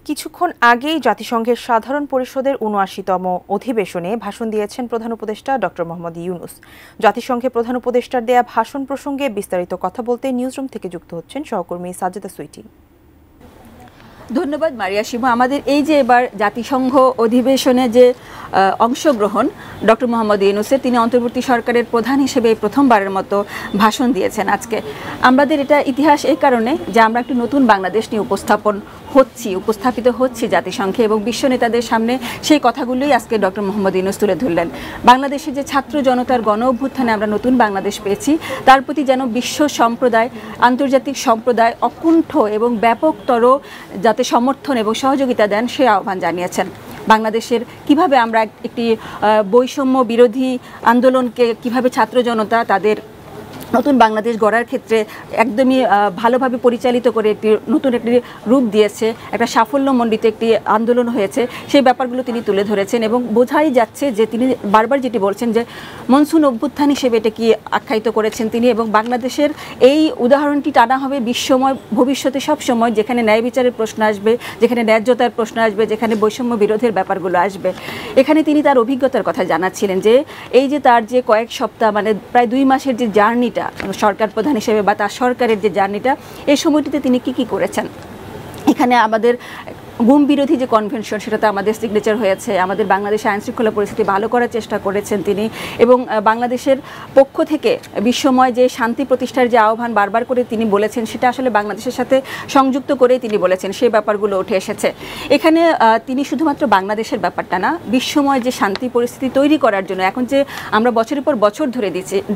কিছুক্ষণ আগেই জাতিসংঘের সাধারণ পরিষদের ৭৯তম অধিবেশনে ভাষণ দিয়েছেন প্রধান উপদেষ্টা ডক্টর মোহাম্মদ ইউনূস। জাতিসংঘের প্রধান উপদেষ্টার দেয়া ভাষণ প্রসঙ্গে বিস্তারিত কথা বলতে নিউজরুম থেকে যুক্ত হচ্ছেন সহকর্মী সাজেদা সুইটি। ধন্যবাদ মারিয়া শিমু। আমাদের এই যে এবার জাতিসংঘ অধিবেশনে যে অংশগ্রহণ ডক্টর মোহাম্মদ ইউনূসের, তিনি অন্তর্বর্তী সরকারের প্রধান হিসেবে প্রথমবারের মতো ভাষণ দিয়েছেন আজকে। আমাদের এটা ইতিহাস এই কারণে যে আমরা একটি নতুন বাংলাদেশ নিয়ে উপস্থাপিত হচ্ছি জাতিসংঘে, এবং বিশ্ব নেতাদের সামনে সেই কথাগুলোই আজকে ডক্টর মোহাম্মদ ইউনূস তুলে ধরলেন। বাংলাদেশের যে ছাত্র জনতার গণ অভ্যুত্থানে আমরা নতুন বাংলাদেশ পেয়েছি, তার প্রতি যেন বিশ্ব সম্প্রদায়, আন্তর্জাতিক সম্প্রদায় অকুণ্ঠ এবং ব্যাপকতর যাতে সমর্থন এবং সহযোগিতা দেন সে আহ্বান জানিয়েছেন। বাংলাদেশের কিভাবে আমরা একটি বৈষম্য বিরোধী আন্দোলনকে কিভাবে ছাত্র জনতা তাদের নতুন বাংলাদেশ গড়ার ক্ষেত্রে একদমই ভালোভাবে পরিচালিত করে নতুন একটি রূপ দিয়েছে, একটা সাফল্যমণ্ডিত একটি আন্দোলন হয়েছে, সেই ব্যাপারগুলো তিনি তুলে ধরেছেন। এবং বোঝাই যাচ্ছে যে তিনি বারবার যেটি বলছেন যে মনসুন অভ্যুত্থান হিসেবে এটা কি আখ্যায়িত করেছেন তিনি, এবং বাংলাদেশের এই উদাহরণটি টানা হবে বিশ্বময় ভবিষ্যতে সব সময়, যেখানে ন্যায় বিচারের প্রশ্ন আসবে, যেখানে ন্যায্যতার প্রশ্ন আসবে, যেখানে বৈষম্য বিরোধের ব্যাপারগুলো আসবে। এখানে তিনি তার অভিজ্ঞতার কথা জানাচ্ছিলেন যে এই যে তার যে কয়েক সপ্তাহ মানে প্রায় 2 মাসের যে জার্নিটা সরকার প্রধান হিসেবে বা তার সরকারের যে জার্নিটা, এই সময়টিতে তিনি কি করেছেন। এখানে আমাদের গুম বিরোধী যে কনভেনশন, সেটাতে আমাদের সিগনেচার হয়েছে, আমাদের বাংলাদেশের আইনশৃঙ্খলা পরিস্থিতি ভালো করার চেষ্টা করেছেন তিনি, এবং বাংলাদেশের পক্ষ থেকে বিশ্বময় যে শান্তি প্রতিষ্ঠার যে আহ্বান বারবার করে তিনি বলেছেন, সেটা আসলে বাংলাদেশের সাথে সংযুক্ত করেই তিনি বলেছেন, সেই ব্যাপারগুলো উঠে এসেছে। এখানে তিনি শুধুমাত্র বাংলাদেশের ব্যাপারটা না, বিশ্বময় যে শান্তি পরিস্থিতি তৈরি করার জন্য এখন যে আমরা বছরের পর বছর ধরে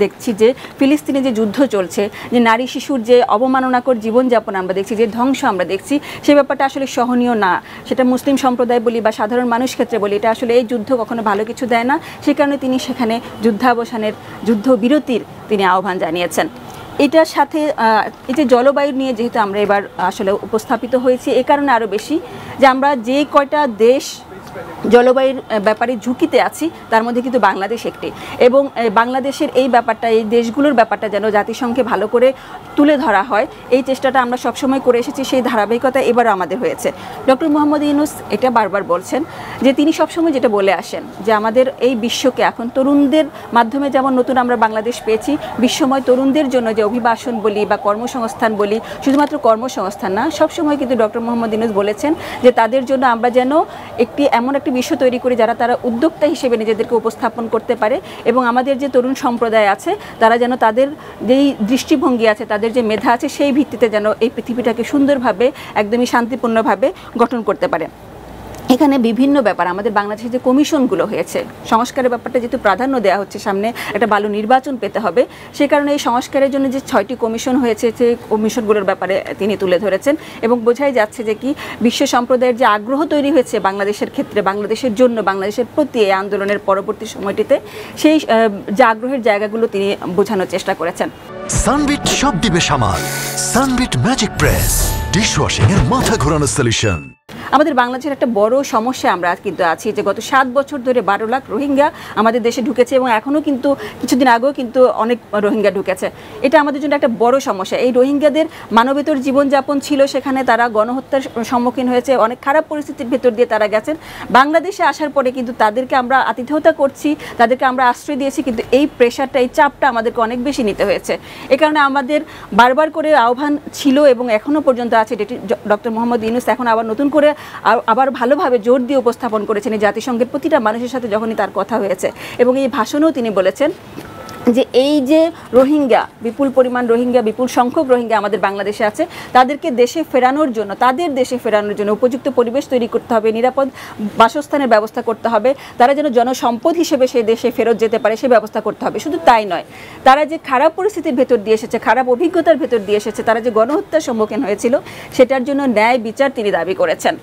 দেখছি যে ফিলিস্তিনে যে যুদ্ধ চলছে, যে নারী শিশুর যে অবমাননাকর জীবনযাপন আমরা দেখছি, যে ধ্বংস আমরা দেখছি, সেই ব্যাপারটা আসলে সহনীয় না। সেটা মুসলিম সম্প্রদায় বলি বা সাধারণ মানুষ ক্ষেত্রে বলি, এটা আসলে এই যুদ্ধ কখনো ভালো কিছু দেয় না। সে কারণে তিনি সেখানে যুদ্ধাবসানের, যুদ্ধবিরতির তিনি আহ্বান জানিয়েছেন। এটার সাথে এই যে জলবায়ু নিয়ে যেহেতু আমরা এবার আসলে উপস্থাপিত হয়েছি, এ কারণে আরও বেশি যে আমরা যে কয়টা দেশ জলবায়ুর ব্যাপারে ঝুঁকিতে আছি, তার মধ্যে কিন্তু বাংলাদেশ একটি, এবং বাংলাদেশের এই ব্যাপারটা, এই দেশগুলোর ব্যাপারটা যেন জাতিসংঘে ভালো করে তুলে ধরা হয়, এই চেষ্টাটা আমরা সবসময় করে এসেছি, সেই ধারাবাহিকতা এবারও আমাদের হয়েছে। ডক্টর মোহাম্মদ ইউনূস এটা বারবার বলছেন যে তিনি সবসময় যেটা বলে আসেন যে আমাদের এই বিশ্বকে এখন তরুণদের মাধ্যমে যেমন নতুন আমরা বাংলাদেশ পেয়েছি, বিশ্বময় তরুণদের জন্য যে অভিবাসন বলি বা কর্মসংস্থান বলি, শুধুমাত্র কর্মসংস্থান না, সবসময় কিন্তু ডক্টর মোহাম্মদ ইউনূস বলেছেন যে তাদের জন্য আমরা যেন এমন একটি বিশ্ব তৈরি করি যারা উদ্যোক্তা হিসেবে নিজেদেরকে উপস্থাপন করতে পারে, এবং আমাদের যে তরুণ সম্প্রদায় আছে তারা যেন তাদের যেই দৃষ্টিভঙ্গি আছে, তাদের যে মেধা আছে, সেই ভিত্তিতে যেন এই পৃথিবীটাকে সুন্দরভাবে একদমই শান্তিপূর্ণভাবে গঠন করতে পারে। এখানে বিভিন্ন ব্যাপার, আমাদের বাংলাদেশে যে কমিশনগুলো হয়েছে, সংস্কারের ব্যাপারটা যেহেতু প্রাধান্য দেওয়া হচ্ছে, সামনে একটা ভালো নির্বাচন পেতে হবে, সে কারণে এই সংস্কারের জন্য যে 6টি কমিশন হয়েছে, সেই কমিশনগুলোর ব্যাপারে তিনি তুলে ধরেছেন, এবং বোঝাই যাচ্ছে যে কি বিশ্ব সম্প্রদায়ের যে আগ্রহ তৈরি হয়েছে বাংলাদেশের ক্ষেত্রে, বাংলাদেশের জন্য, বাংলাদেশের প্রতি এই আন্দোলনের পরবর্তী সময়টিতে, সেই যে আগ্রহের জায়গাগুলো তিনি বোঝানোর চেষ্টা করেছেন। সানবিট সব দিবে সামাল, সানবিট ম্যাজিক প্রেস ডিশওয়াশিং এর মাথা ঘোরানো সলিউশন। আমাদের বাংলাদেশের একটা বড় সমস্যা আমরা কিন্তু আছি যে গত 7 বছর ধরে 12 লাখ রোহিঙ্গা আমাদের দেশে ঢুকেছে, এবং এখনও কিন্তু কিছুদিন আগেও কিন্তু অনেক রোহিঙ্গা ঢুকেছে। এটা আমাদের জন্য একটা বড় সমস্যা। এই রোহিঙ্গাদের মানবেতর জীবনযাপন ছিল, সেখানে তারা গণহত্যার সম্মুখীন হয়েছে, অনেক খারাপ পরিস্থিতির ভেতর দিয়ে তারা গেছেন। বাংলাদেশে আসার পরে কিন্তু তাদেরকে আমরা আতিথেয়তা করছি, তাদেরকে আমরা আশ্রয় দিয়েছি, কিন্তু এই প্রেশারটা, এই চাপটা আমাদেরকে অনেক বেশি নিতে হয়েছে। এ কারণে আমাদের বারবার করে আহ্বান ছিল এবং এখনও পর্যন্ত আছে, যেটি ডক্টর মোহাম্মদ ইউনূস এখন আবার নতুন করে আবার ভালোভাবে জোর দিয়ে উপস্থাপন করেছেন এই জাতিসংঘের প্রতিটা মানুষের সাথে যখনই তার কথা হয়েছে, এবং এই ভাষণেও তিনি বলেছেন যে এই যে রোহিঙ্গা, বিপুল পরিমাণ রোহিঙ্গা, বিপুল সংখ্যক রোহিঙ্গা আমাদের বাংলাদেশে আছে, তাদেরকে দেশে ফেরানোর জন্য, তাদের দেশে ফেরানোর জন্য উপযুক্ত পরিবেশ তৈরি করতে হবে, নিরাপদ বাসস্থানের ব্যবস্থা করতে হবে, তারা যেন জনসম্পদ হিসেবে সেই দেশে ফেরত যেতে পারে, সে ব্যবস্থা করতে হবে। শুধু তাই নয়, তারা যে খারাপ পরিস্থিতির ভেতর দিয়ে এসেছে, খারাপ অভিজ্ঞতার ভেতর দিয়ে এসেছে, তারা যে গণহত্যার সম্মুখীন হয়েছিল, সেটার জন্য ন্যায় বিচার তিনি দাবি করেছেন।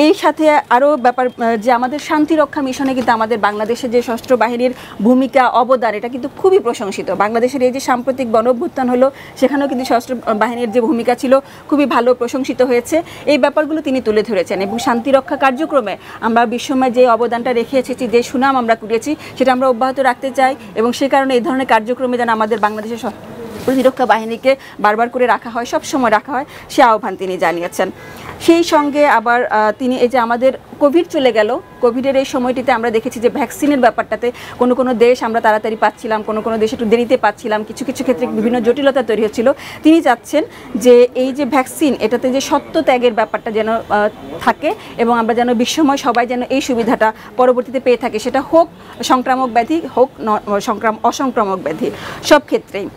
এই সাথে আরও ব্যাপার যে আমাদের শান্তিরক্ষা মিশনে কিন্তু আমাদের বাংলাদেশের যে সশস্ত্র বাহিনীর ভূমিকা, অবদান, এটা কিন্তু খুবই প্রশংসিত। বাংলাদেশের এই যে সাম্প্রতিক গণঅভ্যুত্থান হলো, সেখানেও কিন্তু সশস্ত্র বাহিনীর যে ভূমিকা ছিল খুবই ভালো, প্রশংসিত হয়েছে। এই ব্যাপারগুলো তিনি তুলে ধরেছেন, এবং শান্তিরক্ষা কার্যক্রমে আমরা বিশ্বময় যে অবদানটা রেখে এসেছি, যে সুনাম আমরা কুড়িয়েছি, সেটা আমরা অব্যাহত রাখতে চাই, এবং সে কারণে এই ধরনের কার্যক্রমে যেন আমাদের বাংলাদেশের প্রতিরক্ষা বাহিনীকে বারবার করে রাখা হয়, সব সময় রাখা হয়, সে আহ্বান তিনি জানিয়েছেন। সেই সঙ্গে আবার তিনি এই যে আমাদের কোভিড চলে গেল, কোভিডের এই সময়টিতে আমরা দেখেছি যে ভ্যাকসিনের ব্যাপারটাতে কোনো কোনো দেশ আমরা তাড়াতাড়ি পাচ্ছিলাম, কোনো কোনো দেশ একটু দেরিতে পাচ্ছিলাম, কিছু কিছু ক্ষেত্রে বিভিন্ন জটিলতা তৈরি হচ্ছিল। তিনি চাচ্ছেন যে এই যে ভ্যাকসিন, এটাতে যে সত্য ত্যাগের ব্যাপারটা যেন থাকে এবং আমরা যেন বিশ্বময় সবাই যেন এই সুবিধাটা পরবর্তীতে পেয়ে থাকে, সেটা হোক সংক্রামক ব্যাধি, হোক অসংক্রামক ব্যাধি, সব ক্ষেত্রেই।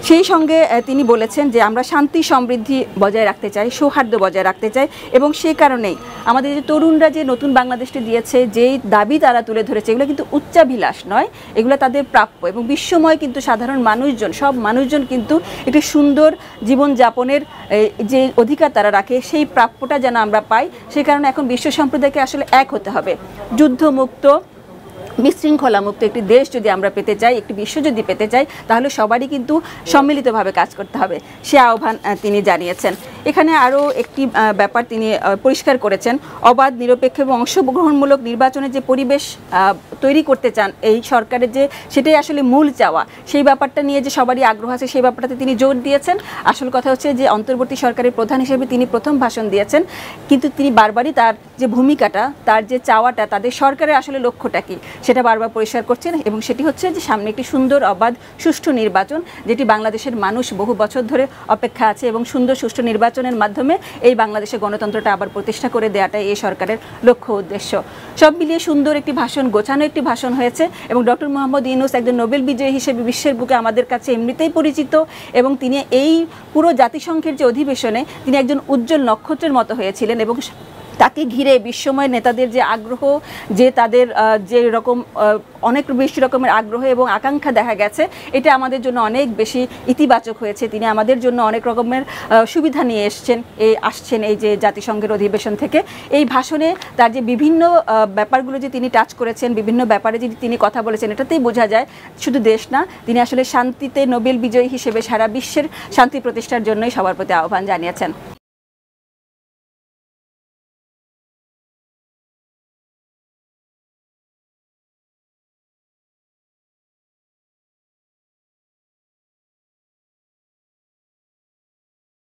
সেই সঙ্গে তিনি বলেছেন যে আমরা শান্তি সমৃদ্ধি বজায় রাখতে চাই, সৌহার্দ্য বজায় রাখতে চাই, এবং সেই কারণেই আমাদের যে তরুণরা যে নতুন বাংলাদেশটি দিয়েছে, যেই দাবি তারা তুলে ধরেছে, এগুলো কিন্তু উচ্চাভিলাষ নয়, এগুলো তাদের প্রাপ্য। এবং বিশ্বময় কিন্তু সাধারণ মানুষজন, সব মানুষজন কিন্তু একটি সুন্দর জীবনযাপনের যে অধিকার তারা রাখে, সেই প্রাপ্যটা যেন আমরা পাই। সেই কারণে এখন বিশ্ব সম্প্রদায়কে আসলে এক হতে হবে। যুদ্ধমুক্ত, বিশৃঙ্খলামুক্ত একটি দেশ যদি আমরা পেতে চাই, একটি বিশ্ব যদি পেতে চাই, তাহলে সবারই কিন্তু সম্মিলিতভাবে কাজ করতে হবে, সে আহ্বান তিনি জানিয়েছেন। এখানে আরও একটি ব্যাপার তিনি পরিষ্কার করেছেন, অবাধ, নিরপেক্ষ এবং অংশগ্রহণমূলক নির্বাচনের যে পরিবেশ তৈরি করতে চান এই সরকারের, যে সেটাই আসলে মূল চাওয়া, সেই ব্যাপারটা নিয়ে যে সবারই আগ্রহ আছে, সেই ব্যাপারটাতে তিনি জোর দিয়েছেন। আসল কথা হচ্ছে যে অন্তর্বর্তী সরকারের প্রধান হিসেবে তিনি প্রথম ভাষণ দিয়েছেন, কিন্তু তিনি বারবারই তার যে ভূমিকাটা, তার যে চাওয়াটা, তাদের সরকারের আসলে লক্ষ্যটা কী সেটা বারবার পরিষ্কার করছেন, এবং সেটি হচ্ছে যে সামনে একটি সুন্দর, অবাধ, সুষ্ঠু নির্বাচন, যেটি বাংলাদেশের মানুষ বহু বছর ধরে অপেক্ষা আছে, এবং সুন্দর সুষ্ঠু নির্বাচনের মাধ্যমে এই বাংলাদেশে গণতন্ত্রটা আবার প্রতিষ্ঠা করে দেওয়াটাই এই সরকারের লক্ষ্য উদ্দেশ্য। সব মিলিয়ে সুন্দর একটি ভাষণ, গোছানো একটি ভাষণ হয়েছে, এবং ডক্টর মোহাম্মদ ইউনূস একজন নোবেল বিজয়ী হিসেবে বিশ্বের বুকে আমাদের কাছে এমনিতেই পরিচিত, এবং তিনি এই পুরো জাতিসংঘের যে অধিবেশনে তিনি একজন উজ্জ্বল নক্ষত্রের মতো হয়েছিলেন, এবং তাকে ঘিরে বিশ্বময় নেতাদের যে আগ্রহ, যে তাদের যে রকম অনেক বেশি রকমের আগ্রহ এবং আকাঙ্ক্ষা দেখা গেছে, এটা আমাদের জন্য অনেক বেশি ইতিবাচক হয়েছে। তিনি আমাদের জন্য অনেক রকমের সুবিধা নিয়ে আসছেন এই যে জাতিসংঘের অধিবেশন থেকে। এই ভাষণে তার যে বিভিন্ন ব্যাপারগুলো যে তিনি টাচ করেছেন, বিভিন্ন ব্যাপারে যে তিনি কথা বলেছেন, এটাতেই বোঝা যায় শুধু দেশ না, তিনি আসলে শান্তিতে নোবেল বিজয়ী হিসেবে সারা বিশ্বের শান্তি প্রতিষ্ঠার জন্যই সবার প্রতি আহ্বান জানিয়েছেন।